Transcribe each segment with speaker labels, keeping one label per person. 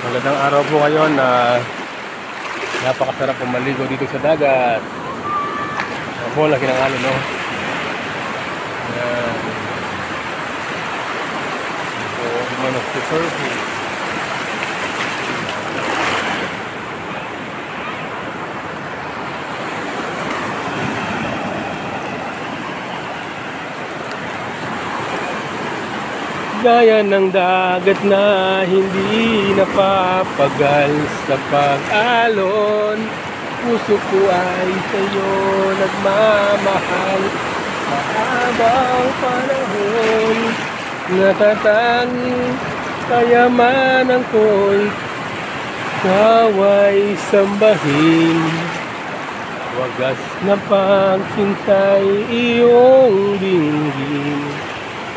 Speaker 1: Magandang araw po ngayon na napakasarap po maligo dito sa dagat. Ako po, laki ng alon, no? Ayan. So, man of the surface. Gaya ng dagat na hindi napapagal sa pag-alon, puso ko ay sa'yo nagmamahal. Sa habang panahon, natatangi kayamanan ko'y kaway sambahin. Wagas na pagsintay iyong dinggin,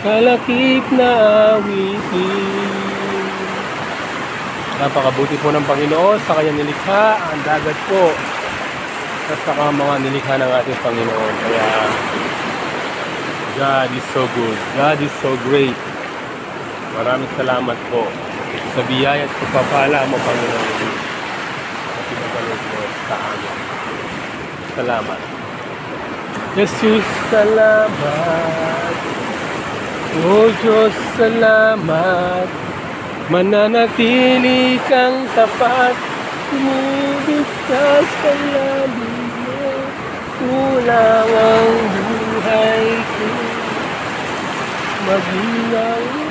Speaker 1: kalakip na awitin. Napakabuti po ng Panginoon sa kanyang nilikha, ang dagat po, at saka mga nilikha ng ating Panginoon. Kaya God is so good, God is so great. Maraming salamat po sa biyaya at pagpapala mo, Panginoon, at pinagalit mo sa amin. Salamat Jesus, salamat. O Diyos, salamat. Mananatili kang tapat, tumiligtas sa lalim mo. Kulang ang buhay ko, maging ang